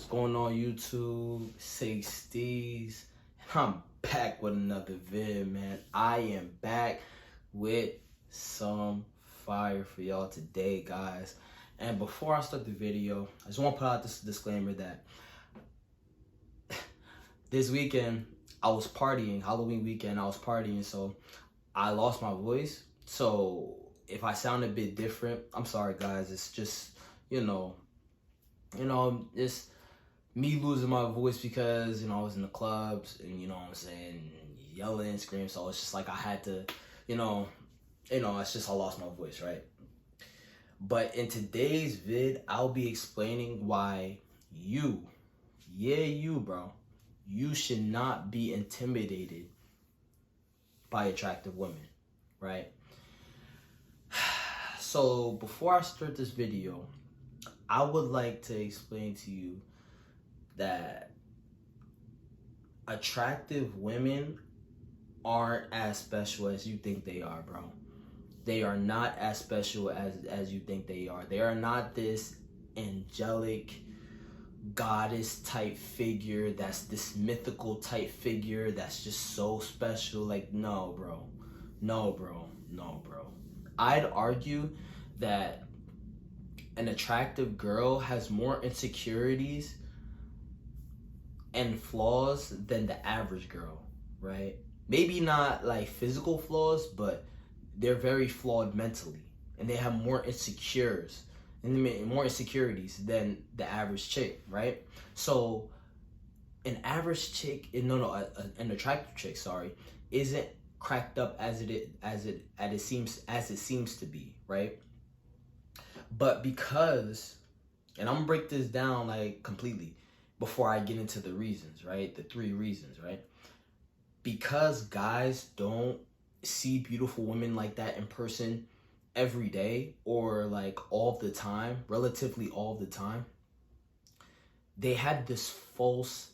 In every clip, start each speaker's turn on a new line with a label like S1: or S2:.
S1: going on YouTube? 60s. I'm back with another vid, man. I am back with some fire for y'all today, guys. And before I start the video, I just want to put out this disclaimer that this weekend I was partying, Halloween weekend I was partying, so I lost my voice. So if I sound a bit different, I'm sorry, guys. It's just, it's me losing my voice because, I was in the clubs and, what I'm saying, yelling and screaming. So it's just like I had to, it's just I lost my voice, right? But in today's vid, I'll be explaining why you should not be intimidated by attractive women, right? So before I start this video, I would like to explain to you that attractive women aren't as special as you think they are, bro. They are not as special as you think they are. They are not this angelic goddess type figure, that's this mythical type figure that's just so special. Like, no, bro. I'd argue that an attractive girl has more insecurities and flaws than the average girl, right? Maybe not like physical flaws, but they're very flawed mentally, and they have more insecurities than the average chick, right? So an average chick, an attractive chick, isn't cracked up as it seems to be, right? But because, and I'm gonna break this down like completely before I get into the reasons, right? The 3 reasons, right? Because guys don't see beautiful women like that in person every day, or like all the time, relatively all the time, they had this false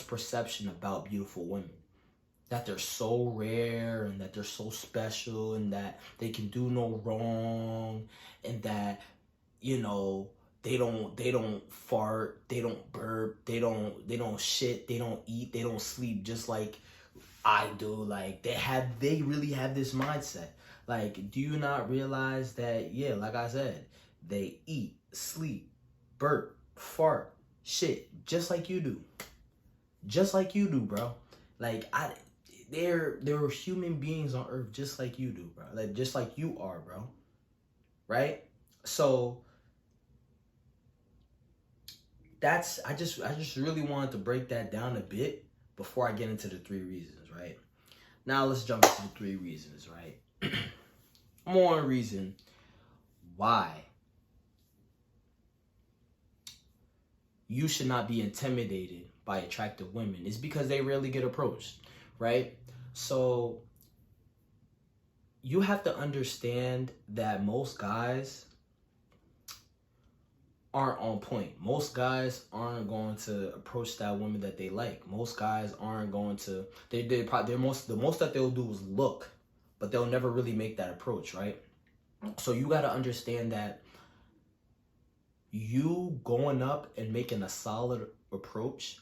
S1: perception about beautiful women, that they're so rare and that they're so special and that they can do no wrong, and that, they don't fart, they don't burp, they don't shit, they don't eat, they don't sleep just like I do. Like, they really have this mindset. Like, do you not realize that, yeah, like I said, they eat, sleep, burp, fart, shit, just like you do. Just like you do, bro. Like, they're human beings on earth just like you do, bro. Like, just like you are, bro. Right? So I just really wanted to break that down a bit before I get into the 3 reasons, right? Now let's jump into the 3 reasons, right? One reason why you should not be intimidated by attractive women is because they rarely get approached, right? So you have to understand that most guys aren't on point. Most guys aren't going to approach that woman that they like. Most guys aren't going to. The most that they'll do is look, but they'll never really make that approach, right? So you got to understand that you going up and making a solid approach,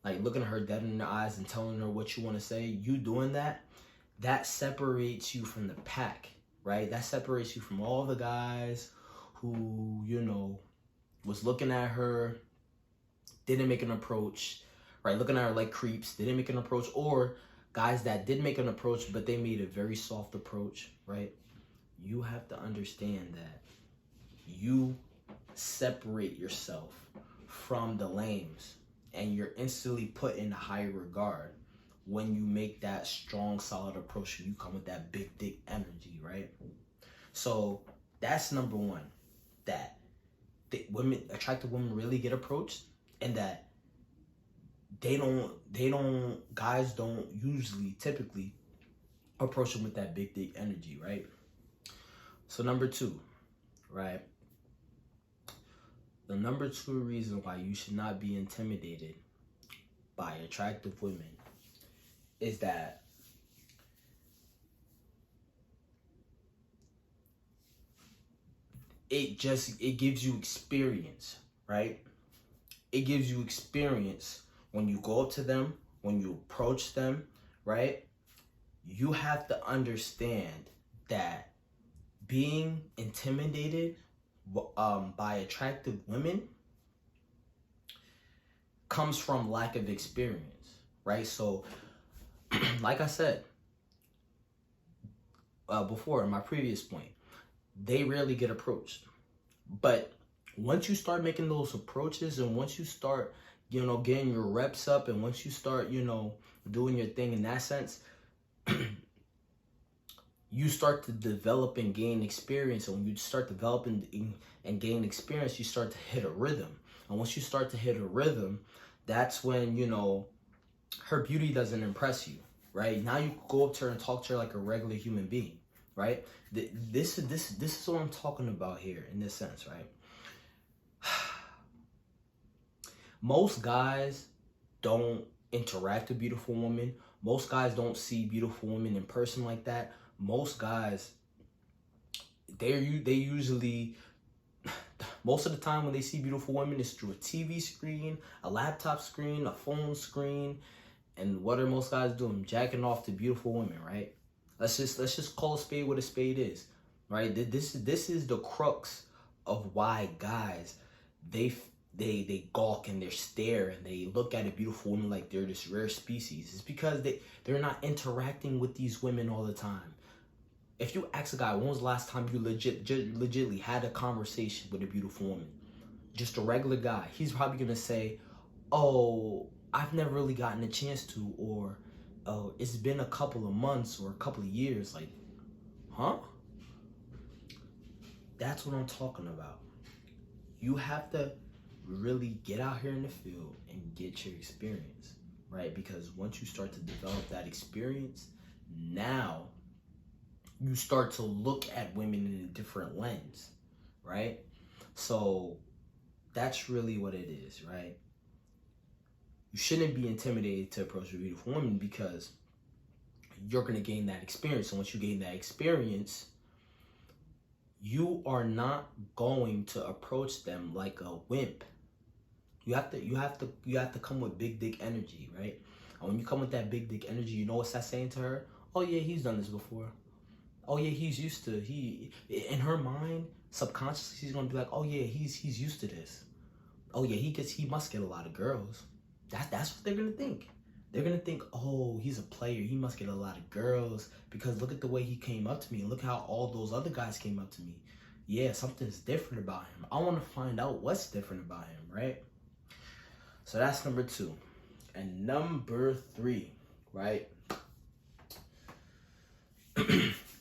S1: like looking at her dead in the eyes and telling her what you want to say, you doing that separates you from the pack, right? That separates you from all the guys who, was looking at her, didn't make an approach, right? Looking at her like creeps, didn't make an approach, or guys that did make an approach, but they made a very soft approach, right? You have to understand that you separate yourself from the lames, and you're instantly put in a higher regard when you make that strong, solid approach, and you come with that big dick energy, right? So that's number 1, that attractive women really get approached, and that guys don't typically approach them with that big dick energy, right? So number 2, right? The number 2 reason why you should not be intimidated by attractive women is that it gives you experience, right? It gives you experience when you go up to them, when you approach them, right? You have to understand that being intimidated by attractive women comes from lack of experience, right? So, like I said before in my previous point, they rarely get approached. But once you start making those approaches, and once you start, getting your reps up, and once you start, doing your thing in that sense, you start to develop and gain experience. And when you start developing and gain experience, you start to hit a rhythm. And once you start to hit a rhythm, that's when, her beauty doesn't impress you, right? Now you go up to her and talk to her like a regular human being, right? This is what I'm talking about here in this sense, right? Most guys don't interact with beautiful women. Most guys don't see beautiful women in person like that. Most guys, they usually, most of the time when they see beautiful women, it's through a TV screen, a laptop screen, a phone screen. And what are most guys doing? Jacking off to beautiful women, right? Let's just call a spade what a spade is, right? This is the crux of why guys, they gawk and they stare and they look at a beautiful woman like they're this rare species. It's because they're not interacting with these women all the time. If you ask a guy, when was the last time you legitimately had a conversation with a beautiful woman? Just a regular guy. He's probably gonna say, oh, I've never really gotten a chance to, or oh, it's been a couple of months or a couple of years. Like, huh? That's what I'm talking about. You have to really get out here in the field and get your experience, right? Because once you start to develop that experience, now you start to look at women in a different lens, right? So that's really what it is, right? You shouldn't be intimidated to approach a beautiful woman because you're going to gain that experience. And once you gain that experience, you are not going to approach them like a wimp. You have to come with big dick energy, right? And when you come with that big dick energy, you know what's that saying to her? Oh yeah, he's done this before. Oh yeah, he's used to, in her mind, subconsciously, she's gonna be like, oh yeah, he's used to this. Oh yeah, he must get a lot of girls. That's what they're gonna think. They're gonna think, oh, he's a player, he must get a lot of girls, because look at the way he came up to me, and look how all those other guys came up to me. Yeah, something's different about him. I wanna find out what's different about him, right? So that's number 2. And number 3, right?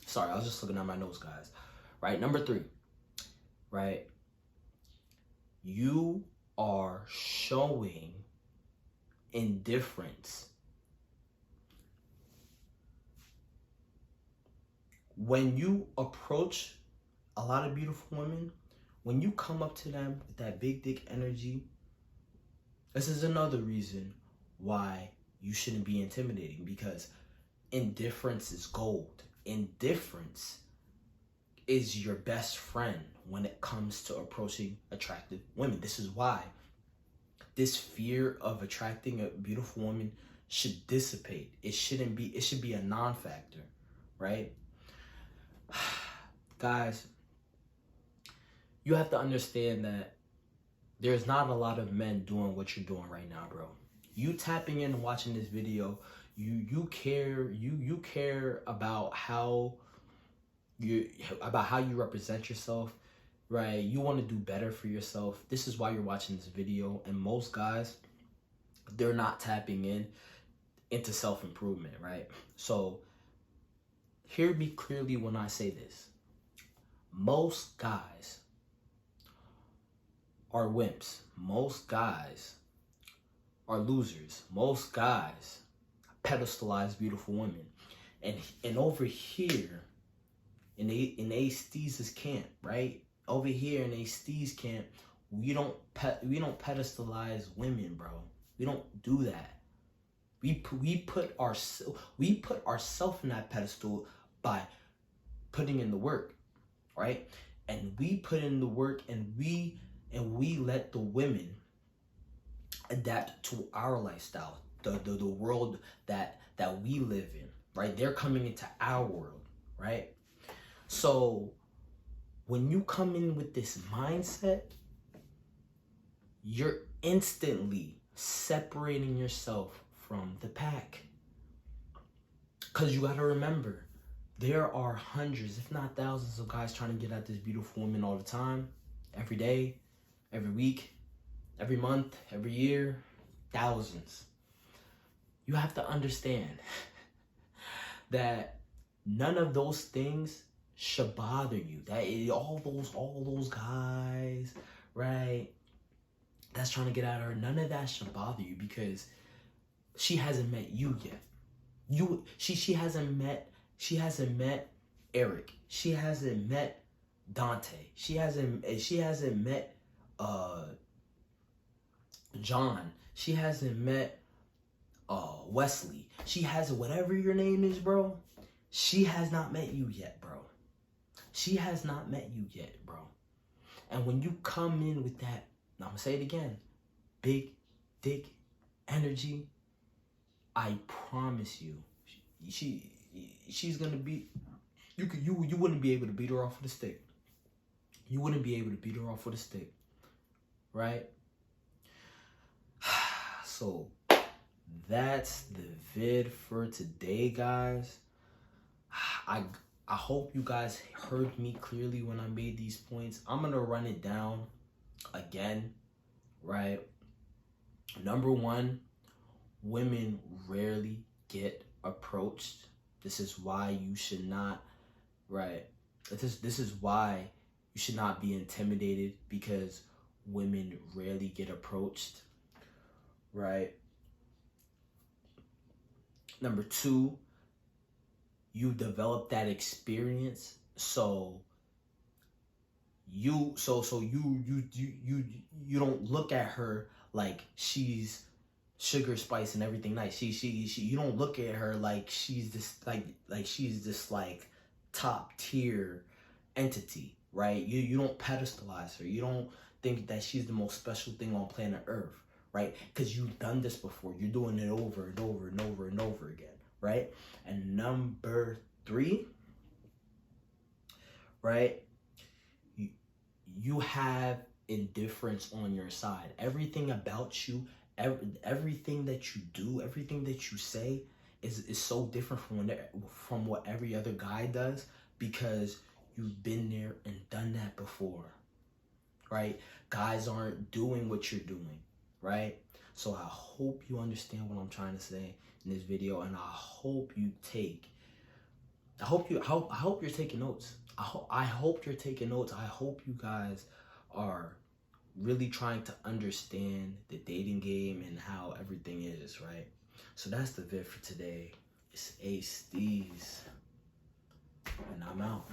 S1: Sorry, I was just looking at my notes, guys. Right, number 3, right? You are showing indifference. When you approach a lot of beautiful women, when you come up to them with that big dick energy, this is another reason why you shouldn't be intimidating, because indifference is gold. Indifference is your best friend when it comes to approaching attractive women. This is why this fear of attracting a beautiful woman should dissipate. It should be a non-factor, right? Guys, you have to understand that there's not a lot of men doing what you're doing right now, bro. You tapping in and watching this video, you care about how you represent yourself, right? You want to do better for yourself. This is why you're watching this video. And most guys, they're not tapping into self-improvement, right? So hear me clearly when I say this. Most guys are wimps. Most guys are losers. Most guys pedestalize beautiful women. And over here in Aesthesis camp, right? Over here in Aesthesis camp, we don't pedestalize women, bro. We don't do that. We put ourselves in that pedestal by putting in the work, right? and we put in the work, and we let the women adapt to our lifestyle, the world that we live in, right? They're coming into our world, right? So when you come in with this mindset, you're instantly separating yourself from the pack. Because you got to remember, there are hundreds, if not thousands, of guys trying to get at this beautiful woman all the time, every day, every week, every month, every year, thousands. You have to understand that none of those things should bother you. That all those guys, right, that's trying to get at her, none of that should bother you, because she hasn't met you yet. She hasn't met Eric. She hasn't met Dante. She hasn't met John. She hasn't met Wesley. She has, whatever your name is, bro. She has not met you yet, bro. She has not met you yet, bro. And when you come in with that, I'm gonna say it again, big dick energy, I promise you, she's gonna be, you wouldn't be able to beat her off with a stick. You wouldn't be able to beat her off with a stick, right? So that's the vid for today, guys. I hope you guys heard me clearly when I made these points. I'm gonna run it down again, right? Number one, women rarely get approached. This is why you should not, right? This is why you should not be intimidated, because women rarely get approached, right? Number two, you develop that experience, so you don't look at her like she's sugar spice and everything nice. You don't look at her like she's this she's this top tier entity, right? You don't pedestalize her. You don't think that she's the most special thing on planet Earth, right? Because you've done this before. You're doing it over and over and over and over again, right? And number three, right? You have indifference on your side. Everything about you, everything that you do, everything that you say is so different from what every other guy does, because you've been there and done that before, right? Guys aren't doing what you're doing, right? So I hope you understand what I'm trying to say in this video, and I hope you're taking notes. I hope you're taking notes. I hope you guys are really trying to understand the dating game and how everything is, right? So that's the vid for today. It's Ace Steez, and I'm out.